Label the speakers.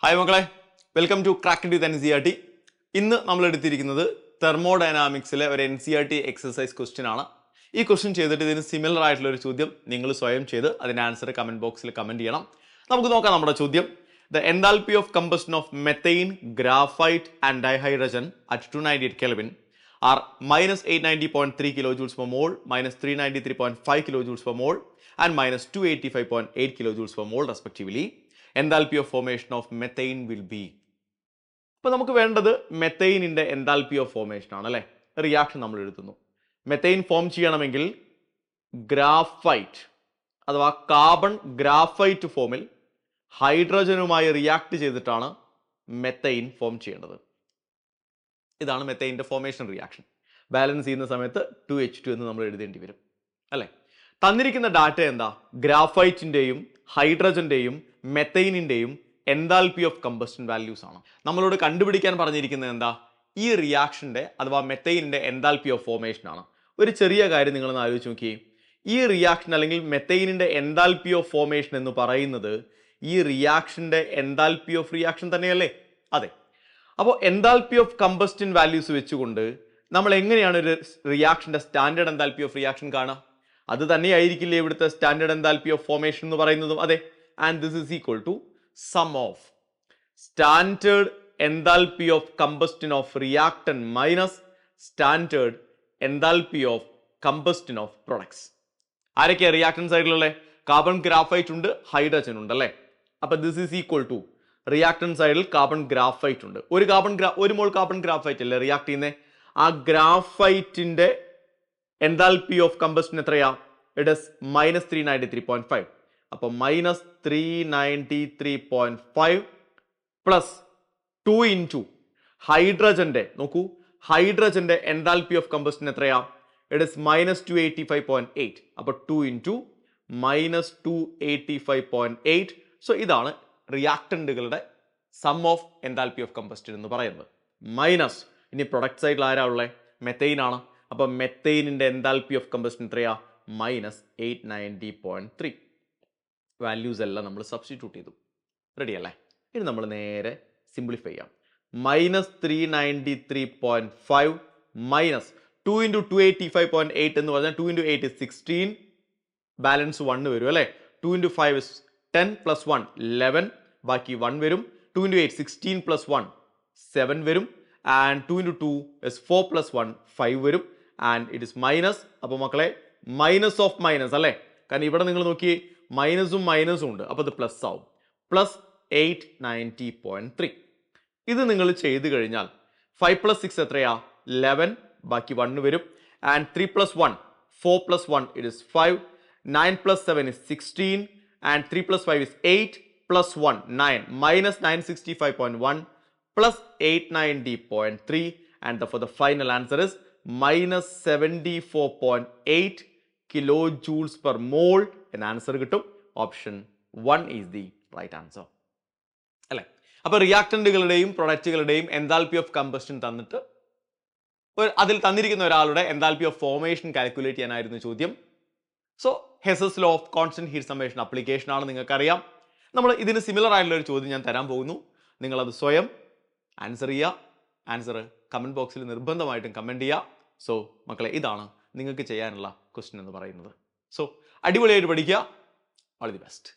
Speaker 1: Hi മക്കളെ, welcome to crack with NCERT. ഇന്ന് നമ്മൾ എടുത്തിരിക്കുന്നത് തെർമോഡൈനാമിക്സിലെ ഒരു NCERT എക്സസൈസ് ക്വസ്റ്റ്യൻ ആണ്. ഈ ക്വസ്റ്റ്യൻ ചെയ്തിട്ട് ഇതിന് സിമിലർ ആയിട്ടുള്ള ഒരു ചോദ്യം നിങ്ങൾ സ്വയം ചെയ്ത് അതിൻ്റെ ആൻസർ കമൻറ്റ് ബോക്സിൽ കമൻറ്റ് ചെയ്യണം. നമുക്ക് നോക്കാം നമ്മുടെ ചോദ്യം. The enthalpy of combustion of methane, graphite and dihydrogen at 298 Kelvin are -890.3 kilojoules per mole, -393.5 kilojoules per mole and -285.8 kilojoules per mole respectively. Enthalpy of formation of methane will be. അപ്പോൾ നമുക്ക് വേണ്ടത് മെത്തൈനിൻ്റെ enthalpy of formation ആണ് അല്ലേ. Reaction നമ്മൾ എഴുതുന്നു. മെത്തൈൻ form ചെയ്യണമെങ്കിൽ graphite അഥവാ carbon graphite ഫോമിൽ ഹൈഡ്രജനുമായി റിയാക്ട് ചെയ്തിട്ടാണ് മെത്തൈൻ ഫോം ചെയ്യേണ്ടത്. ഇതാണ് മെത്തൈൻ്റെ ഫോർമേഷൻ റിയാക്ഷൻ. ബാലൻസ് ചെയ്യുന്ന സമയത്ത് 2H2 എന്ന് നമ്മൾ എഴുതേണ്ടി വരും അല്ലേ. തന്നിരിക്കുന്ന ഡാറ്റ എന്താ? ഗ്രാഫൈറ്റിൻ്റെയും ഹൈഡ്രജൻ്റെയും മെത്തൈനിൻ്റെയും എൻതാൽപ്പി ഓഫ് കമ്പസ്റ്റൻ വാല്യൂസ് ആണ്. നമ്മളോട് കണ്ടുപിടിക്കാൻ പറഞ്ഞിരിക്കുന്നത് എന്താ? ഈ റിയാക്ഷൻ്റെ അഥവാ മെത്തൈനിൻ്റെ എൻതാൽപ്പി ഓഫ് ഫോർമേഷൻ ആണ്. ഒരു ചെറിയ കാര്യം നിങ്ങളൊന്ന് ആലോചിച്ച് നോക്കിയേ. ഈ റിയാക്ഷൻ അല്ലെങ്കിൽ മെത്തൈനിൻ്റെ എൻതാൽപ്പി ഓഫ് ഫോർമേഷൻ എന്ന് പറയുന്നത് ഈ റിയാക്ഷൻ്റെ എൻതാൽപ്പി ഓഫ് റിയാക്ഷൻ തന്നെയല്ലേ? അതെ. അപ്പോൾ എൻതാൽപ്പി ഓഫ് കമ്പസ്റ്റൻ വാല്യൂസ് വെച്ചുകൊണ്ട് നമ്മൾ എങ്ങനെയാണ് ഒരു റിയാക്ഷൻ്റെ സ്റ്റാൻഡേർഡ് എൻതാൽപ്പി ഓഫ് റിയാക്ഷൻ കാണുക? അത് തന്നെയായിരിക്കില്ലേ ഇവിടുത്തെ സ്റ്റാൻഡേർഡ് എൻതാൽപ്പി ഓഫ് ഫോർമേഷൻ എന്ന് പറയുന്നതും? അതെ. And this is equal to sum of standard enthalpy of combustion of reactant minus standard enthalpy of combustion of products. ആരൊക്കെയാ റിയാക്ടൻ സൈഡിലുള്ള? കാർബൺ ഗ്രാഫൈറ്റ് ഉണ്ട്, hydrogen ഉണ്ട് അല്ലേ. അപ്പൊ this is equal to reactant സൈഡിൽ കാർബൺ ഗ്രാഫൈറ്റ് ഉണ്ട്. ഒരു mole carbon graphite അല്ലേ റിയാക്ട് ചെയ്യുന്നത്. ആ ഗ്രാഫൈറ്റിന്റെ എൻതാൽപ്പി ഓഫ് കമ്പസ്റ്റൻ എത്രയാ? It is -393.5. അപ്പോൾ -393.5 പ്ലസ് 2 ഇൻറ്റു ഹൈഡ്രജന്റെ, നോക്കൂ, ഹൈഡ്രജന്റെ എൻതാൽപ്പി ഓഫ് കമ്പസ്റ്റൻ എത്രയാ? It is -285.8. അപ്പോൾ 2 ഇൻറ്റു -285.8. സോ ഇതാണ് റിയാക്ടന്റുകളുടെ sum of enthalpy of combustion എന്ന് പറയുന്നത്. മൈനസ് ഇനി പ്രൊഡക്റ്റ് സൈഡിൽ ആരാ ഉള്ളത്? മെത്തൈൻ ആണ്. അപ്പോൾ മെത്തൈനിന്റെ എൻതാൽപ്പി ഓഫ് കമ്പസ്റ്റൻ എത്രയാ? -890.3. വാല്യൂസ് എല്ലാം നമ്മൾ സബ്സ്റ്റിറ്റ്യൂട്ട് ചെയ്തു. റെഡി അല്ലേ? ഇനി നമ്മൾ നേരെ സിംപ്ലിഫൈ ചെയ്യാം. -393.5 മൈനസ് 2 ഇൻറ്റു 285.8 എന്ന് പറഞ്ഞാൽ 2 ഇൻറ്റു 8 is 16, ബാലൻസ് 1 വരും അല്ലേ. 2 ഇൻറ്റു 5 is 10 പ്ലസ് 1 11, ബാക്കി 1 വരും. 2 ഇൻറ്റു 8 16 പ്ലസ് 1 7 വരും. ആൻഡ് 2 ഇൻറ്റു 2 is 4 പ്ലസ് 1 5 വരും. And it is minus. അപ്പോൾ മക്കളെ മൈനസ് ഓഫ് മൈനസ് അല്ലേ, കാരണം ഇവിടെ നിങ്ങൾ നോക്കി മൈനസും മൈനസും ഉണ്ട്. അപ്പോൾ ഇത് പ്ലസ് ആവും. പ്ലസ് 890.3. ഇത് നിങ്ങൾ ചെയ്ത് കഴിഞ്ഞാൽ 5 പ്ലസ് 6 എത്രയാ? 11, ബാക്കി 1 വരും. And 3 plus 1 4 plus 1 it is 5. 9 plus 7 is 16. And 3 plus 5 is 8 plus 1 9 -965.1 plus 890.3. and for the final answer is -74.8 kilojoules per mole എന്ന ആൻസർ കിട്ടും. Option 1 is the right answer അല്ലേ. അപ്പോൾ റിയാക്ടന്റുകളുടെയും പ്രൊഡക്റ്റുകളുടെയും എൻതാൽപ്പി ഓഫ് കമ്പസ്റ്റൻ തന്നിട്ട് അതിൽ തന്നിരിക്കുന്ന ഒരാളുടെ എൻതാൽപ്പി ഓഫ് ഫോർമേഷൻ കാൽക്കുലേറ്റ് ചെയ്യാനായിരുന്നു ചോദ്യം. So Hess's law of constant heat summation application ആണ്, നിങ്ങൾക്കറിയാം. നമ്മൾ ഇതിന് സിമിലർ ആയിട്ടുള്ള ഒരു ചോദ്യം ഞാൻ തരാൻ പോകുന്നു. നിങ്ങളത് സ്വയം ആൻസർ ചെയ്യുക. ആൻസർ കമൻറ്റ് ബോക്സിൽ നിർബന്ധമായിട്ടും കമൻറ്റ് ചെയ്യുക. സോ മക്കളെ, ഇതാണ് നിങ്ങൾക്ക് ചെയ്യാനുള്ള ക്വസ്റ്റ്യൻ എന്ന് പറയുന്നത്. സോ അടിപൊളിയായിട്ട് പഠിക്കുക. All the best.